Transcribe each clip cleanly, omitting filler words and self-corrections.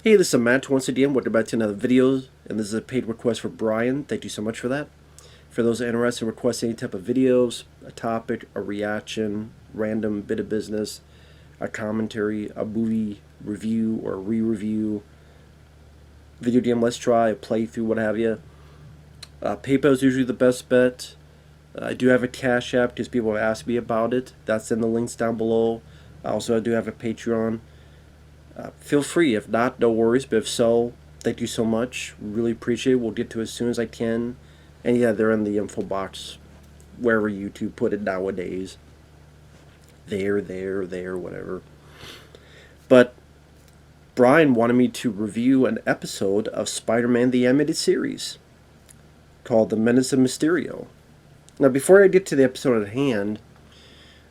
Hey, this is Matt once again. Welcome back to another video, and this is a paid request for Brian. Thank you so much for that. For those interested in requesting any type of videos, a topic, a reaction, random bit of business, a commentary, a movie review or re-review, video game let's try, a playthrough, what have you, PayPal is usually the best bet. I do have a Cash App because people have asked me about it. That's in the links down below. I do have a Patreon. Feel free. If not, no worries. But if so, thank you so much. Really appreciate it. We'll get to it as soon as I can. And yeah, they're in the info box, wherever YouTube put it nowadays. There, whatever. But Brian wanted me to review an episode of Spider-Man the Animated Series called The Menace of Mysterio. Now, before I get to the episode at hand,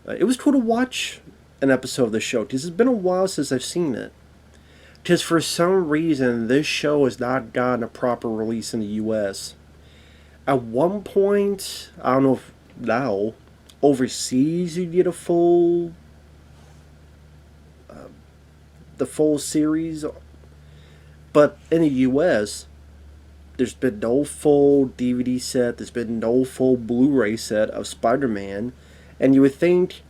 it was cool to watch an episode of the show, because it's been a while since I've seen it. Because for some reason, this show has not gotten a proper release in the US. At one point, I don't know if now, overseas you get a the full series. But in the US, there's been no full DVD set, there's been no full Blu-ray set of Spider-Man. And you would think,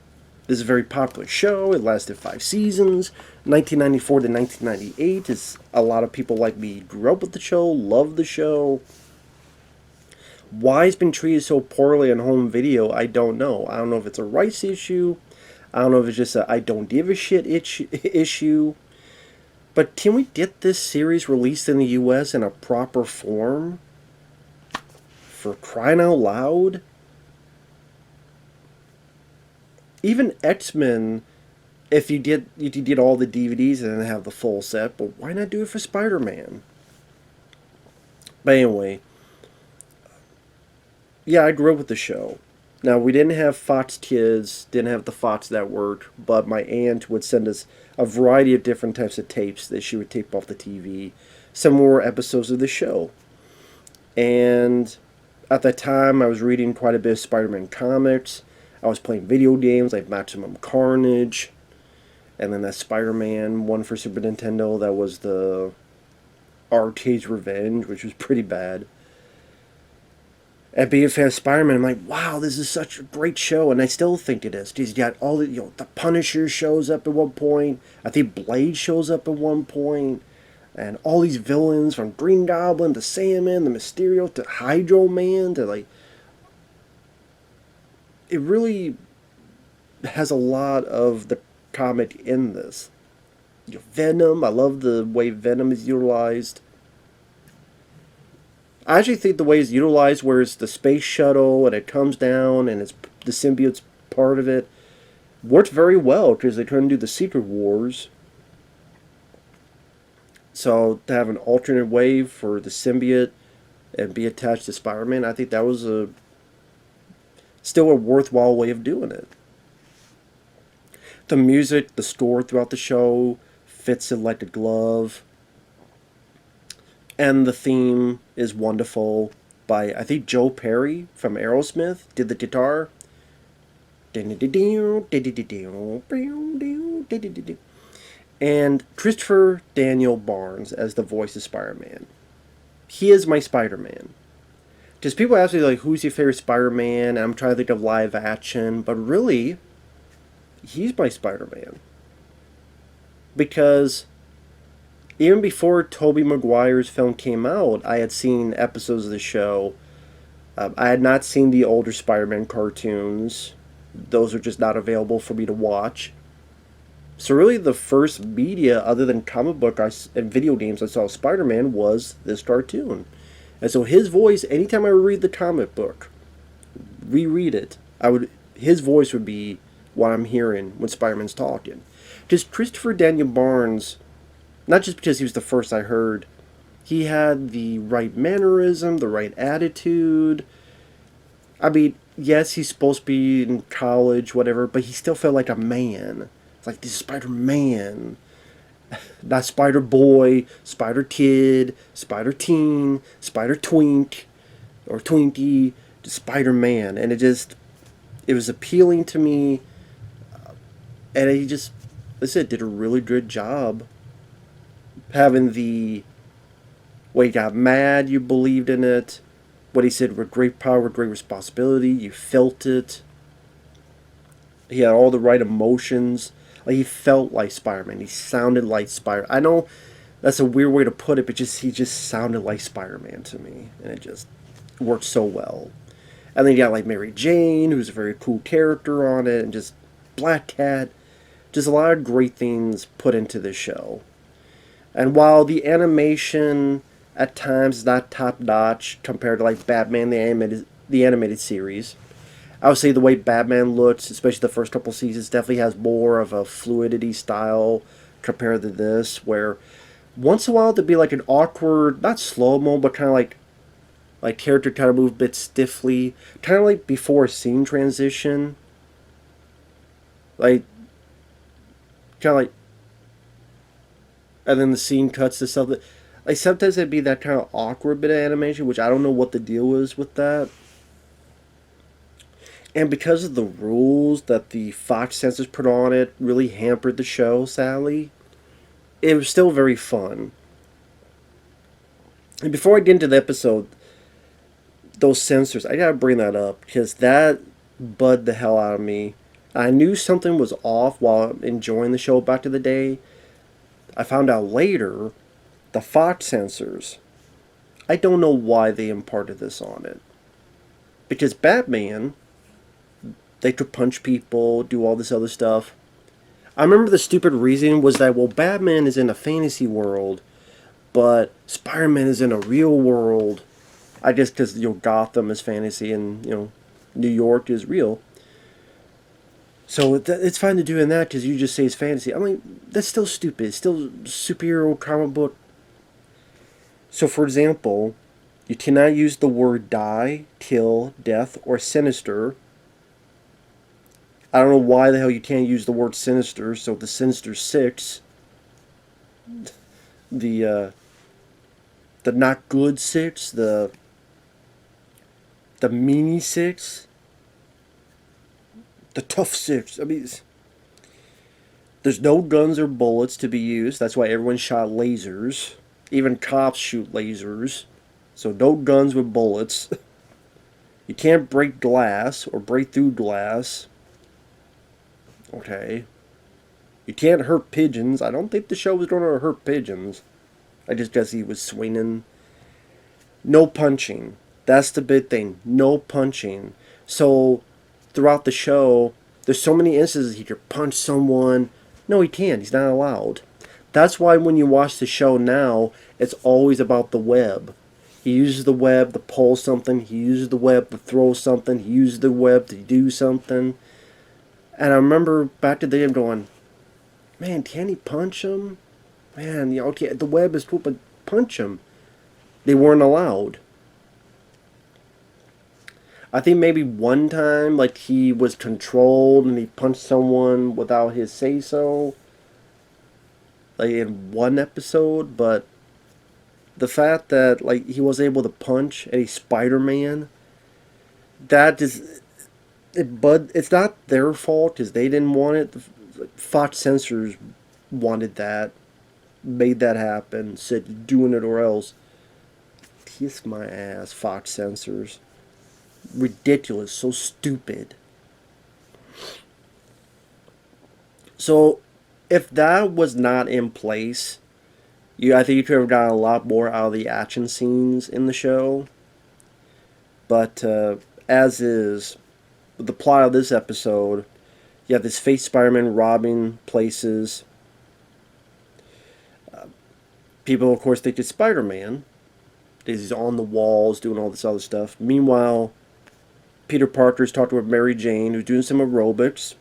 this is a very popular show. It lasted 5 seasons. 1994 to 1998. Is a lot of people like me grew up with the show, loved the show. Why it's been treated so poorly on home video, I don't know. I don't know if it's a rights issue. I don't know if it's just a I don't give a shit issue. But can we get this series released in the US in a proper form? For crying out loud? Even X-Men, if you did all the DVDs and then have the full set, but why not do it for Spider-Man? But anyway, yeah, I grew up with the show. Now, we didn't have Fox Kids, didn't have the Fox Network, but my aunt would send us a variety of different types of tapes that she would tape off the TV. Some more episodes of the show. And at that time, I was reading quite a bit of Spider-Man comics. I was playing video games like Maximum Carnage, and then that Spider-Man one for Super Nintendo that was the Arcade's Revenge, which was pretty bad. And being a fan of Spider-Man, I'm like, wow, this is such a great show, and I still think it is. He's got all the, the Punisher shows up at one point. I think Blade shows up at one point, and all these villains from Green Goblin to Sandman, the Mysterio to Hydro Man to like. It really has a lot of the comic in this. Venom, I love the way Venom is utilized. I actually think the way it's utilized, where it's the space shuttle and it comes down and it's the symbiote's part of it, works very well because they turn into the Secret Wars. So to have an alternate way for the symbiote and be attached to Spider-Man, I think that was still a worthwhile way of doing it. The music, the score throughout the show fits it like a glove. And the theme is wonderful by, I think, Joe Perry from Aerosmith did the guitar. And Christopher Daniel Barnes as the voice of Spider-Man. He is my Spider-Man. Because people ask me, like, who's your favorite Spider-Man? I'm trying to think of live action. But really, he's my Spider-Man. Because even before Tobey Maguire's film came out, I had seen episodes of the show. I had not seen the older Spider-Man cartoons. Those are just not available for me to watch. So really, the first media, other than comic book and video games I saw of Spider-Man, was this cartoon. And so his voice, anytime I read the comic book, reread it, his voice would be what I'm hearing when Spider-Man's talking. Because Christopher Daniel Barnes, not just because he was the first I heard, he had the right mannerism, the right attitude. I mean, yes, he's supposed to be in college, whatever, but he still felt like a man. It's like, this is Spider-Man. Not Spider-Boy, Spider-Kid, Spider-Teen, Spider-Twink, or Twinkie, just Spider-Man. And it was appealing to me. And he just, like I said, did a really good job having the when he got mad, you believed in it. What he said with great power, with great responsibility, you felt it. He had all the right emotions. Like he felt like Spider-Man. He sounded like Spider. I know that's a weird way to put it, but he just sounded like Spider-Man to me, and it just worked so well. And then you got like Mary Jane, who's a very cool character on it, and just Black Cat. Just a lot of great things put into this show. And while the animation at times is not top notch compared to like Batman the animated series, I would say the way Batman looks, especially the first couple seasons, definitely has more of a fluidity style compared to this, where once in a while there'd be like an awkward, not slow mo, but kind of like character kind of move a bit stiffly, kind of like before a scene transition, like kind of like, and then the scene cuts to something. Like sometimes it'd be that kind of awkward bit of animation, which I don't know what the deal is with that. And because of the rules that the Fox censors put on it, really hampered the show. Sadly, it was still very fun. And before I get into the episode, those censors, I gotta bring that up because that bugged the hell out of me. I knew something was off while enjoying the show back to the day. I found out later the Fox censors. I don't know why they imparted this on it. Because Batman, they could punch people, do all this other stuff. I remember the stupid reason was that, well, Batman is in a fantasy world, but Spider-Man is in a real world. I guess because, Gotham is fantasy and, New York is real. So it's fine to do in that because you just say it's fantasy. I mean, that's still stupid. It's still superhero comic book. So, for example, you cannot use the word die, kill, death, or sinister. I don't know why the hell you can't use the word sinister. So the Sinister Six, the not good six, the meanie six, the tough six. I mean, there's no guns or bullets to be used. That's why everyone shot lasers. Even cops shoot lasers. So no guns with bullets. You can't break glass or break through glass. Okay. You can't hurt pigeons. I don't think the show was going to hurt pigeons. I just guess he was swinging. No punching. That's the big thing. No punching. So, throughout the show, there's so many instances he could punch someone. No, he can't. He's not allowed. That's why when you watch the show now, it's always about the web. He uses the web to pull something. He uses the web to throw something. He uses the web to do something. And I remember back to the day I'm going, man, can he punch him? Man, okay, the web is cool, but punch him. They weren't allowed. I think maybe one time, like, he was controlled and he punched someone without his say-so. Like, in one episode, but the fact that, like, he was able to punch a Spider-Man, that is... But it's not their fault because they didn't want it. Fox censors wanted that, made that happen, said doing it or else. Kiss my ass, Fox censors. Ridiculous, so stupid. So, if that was not in place, I think you could have gotten a lot more out of the action scenes in the show. But as is, the plot of this episode, you have this fake Spider-Man robbing places. People, of course, think it's Spider-Man. He's on the walls doing all this other stuff. Meanwhile, Peter Parker's talking with Mary Jane, who's doing some aerobics.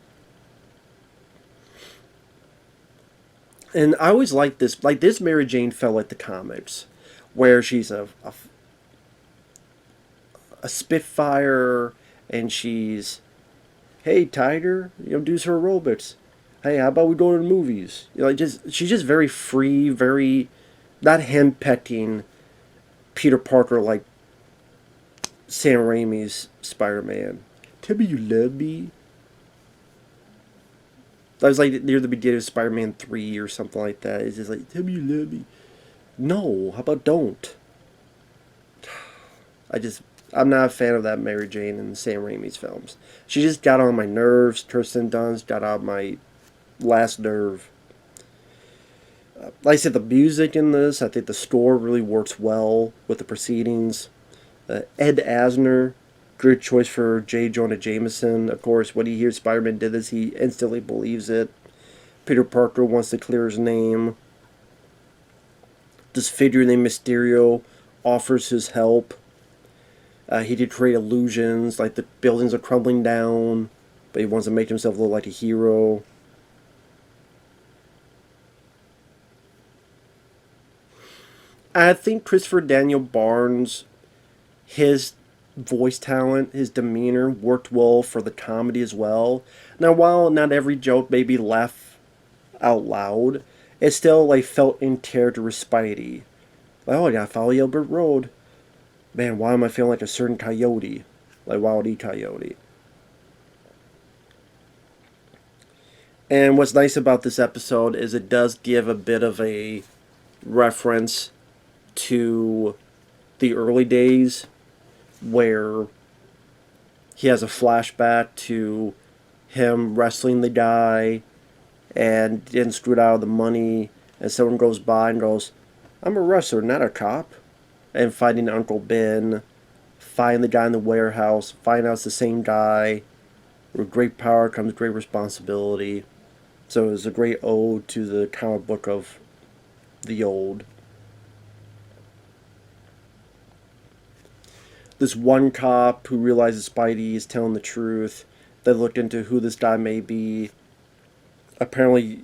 And I always liked this. Like, this Mary Jane felt like the comics, where she's a Spitfire, and she's, hey, Tiger, do some aerobics. Hey, how about we go to the movies? She's just very free, very, not henpecking Peter Parker like Sam Raimi's Spider-Man. Tell me you love me. That was like near the beginning of Spider-Man 3 or something like that. It's just like, tell me you love me. No, how about don't? I just, I'm not a fan of that Mary Jane in Sam Raimi's films. She just got on my nerves. Kirsten Dunst got on my last nerve. Like I said, the music in this, I think the score really works well with the proceedings. Ed Asner, good choice for J. Jonah Jameson. Of course, when he hears Spider-Man did this, he instantly believes it. Peter Parker wants to clear his name. This figure named Mysterio offers his help. He did create illusions, like the buildings are crumbling down, but he wants to make himself look like a hero. I think Christopher Daniel Barnes, his voice talent, his demeanor worked well for the comedy as well. Now, while not every joke made me laugh out loud, it still like felt in character with Spidey. Like, oh, I gotta follow Yelbert Road. Man, why am I feeling like a certain coyote? Like Wild E. Coyote. And what's nice about this episode is it does give a bit of a reference to the early days where he has a flashback to him wrestling the guy and getting screwed out of the money, and someone goes by and goes, I'm a wrestler, not a cop. And finding Uncle Ben, find the guy in the warehouse, find out it's the same guy. With great power comes great responsibility. So it's a great ode to the comic book of the old. This one cop who realizes Spidey is telling the truth. They looked into who this guy may be. Apparently,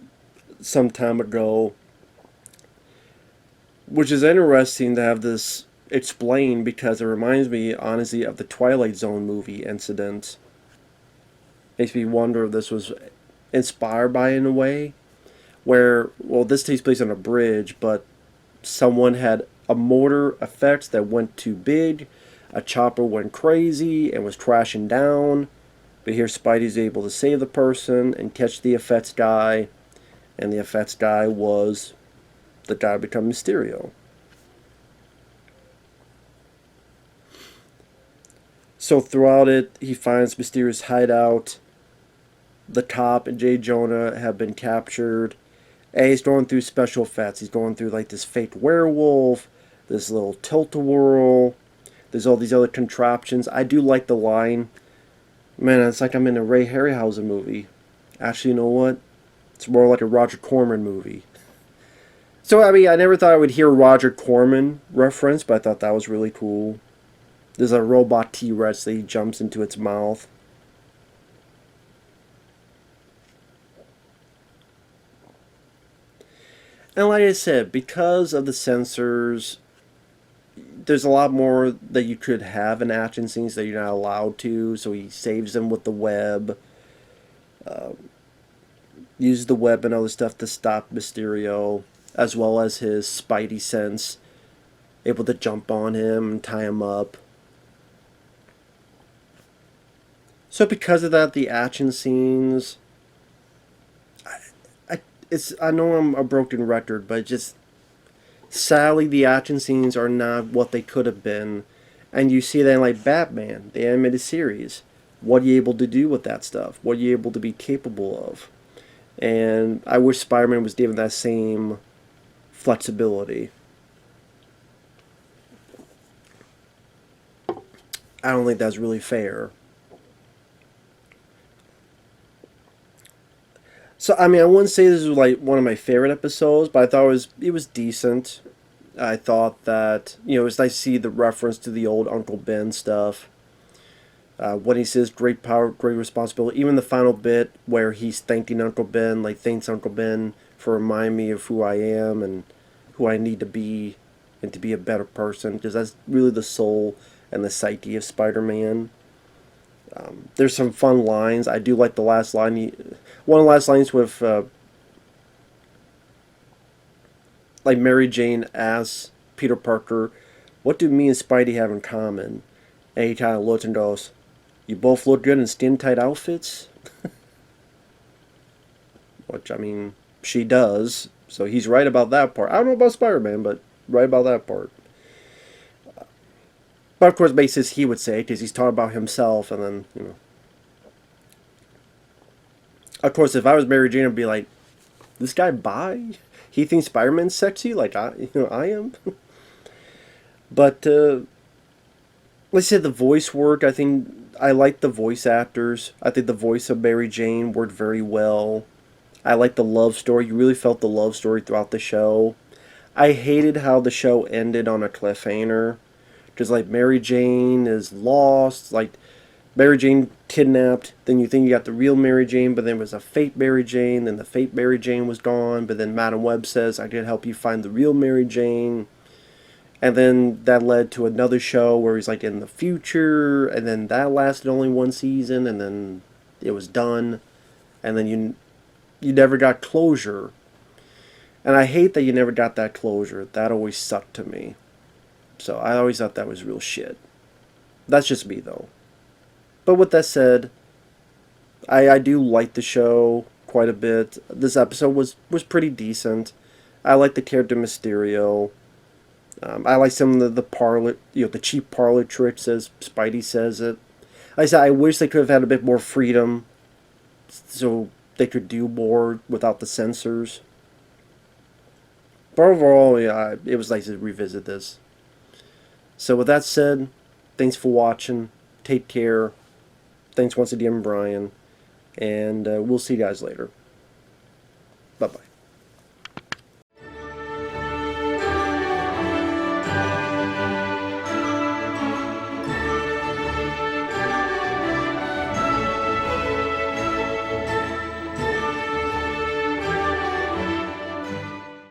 some time ago. Which is interesting to have this explained because it reminds me, honestly, of the Twilight Zone movie incident. Makes me wonder if this was inspired by it in a way. Where, well, this takes place on a bridge, but someone had a mortar effect that went too big. A chopper went crazy and was crashing down. But here Spidey's able to save the person and catch the effects guy. And the effects guy was the guy become Mysterio. So throughout it, he finds Mysterio's hideout. The cop and J. Jonah have been captured. And he's going through special effects. He's going through like this fake werewolf, this little tilt-a-whirl. There's all these other contraptions. I do like the line. Man, it's like I'm in a Ray Harryhausen movie. Actually, you know what? It's more like a Roger Corman movie. So, I mean, I never thought I would hear Roger Corman reference, but I thought that was really cool. There's a robot T-Rex that he jumps into its mouth. And like I said, because of the censors, there's a lot more that you could have in action scenes that you're not allowed to. So he saves them with the web. Uses the web and other stuff to stop Mysterio, as well as his Spidey sense, able to jump on him and tie him up. So because of that, the action scenes, I know I'm a broken record, but just sadly the action scenes are not what they could have been, and you see that in like Batman, the animated series. What are you able to do with that stuff? What are you able to be capable of? And I wish Spider-Man was given that same flexibility. I don't think that's really fair. So I mean, I wouldn't say this was like one of my favorite episodes, but I thought it was decent. I thought that it was nice to see the reference to the old Uncle Ben stuff. When he says "great power, great responsibility," even the final bit where he's thanking Uncle Ben, like thanks Uncle Ben for reminding me of who I am and who I need to be, and to be a better person, because that's really the soul and the psyche of Spider-Man. There's some fun lines. I do like the last line. One of the last lines with like Mary Jane asks Peter Parker, "What do me and Spidey have in common?" And he kind of looks and goes, "You both look good in skin-tight outfits." Which, I mean, she does. So he's right about that part. I don't know about Spider-Man, but right about that part. But of course, basis he would say, because he's talking about himself, and then, you know. Of course, if I was Mary Jane, I'd be like, this guy bi? He thinks Spider-Man's sexy like I am? But, let's say the voice work, I think, I like the voice actors. I think the voice of Mary Jane worked very well. I like the love story. You really felt the love story throughout the show. I hated how the show ended on a cliffhanger. Because, like, Mary Jane is lost. Like, Mary Jane kidnapped. Then you think you got the real Mary Jane, but then it was a fake Mary Jane. Then the fake Mary Jane was gone. But then Madam Web says, I did help you find the real Mary Jane. And then that led to another show where he's, like, in the future. And then that lasted only one season. And then it was done. And then you never got closure. And I hate that you never got that closure. That always sucked to me. So I always thought that was real shit. That's just me, though. But with that said, I do like the show quite a bit. This episode was pretty decent. I like the character Mysterio. I like some of the parlor, the cheap parlor tricks, as Spidey says it. Like I said, I wish they could have had a bit more freedom, so they could do more without the censors. But overall, yeah, it was nice to revisit this. So with that said, thanks for watching. Take care. Thanks once again, Brian. And we'll see you guys later. Bye-bye.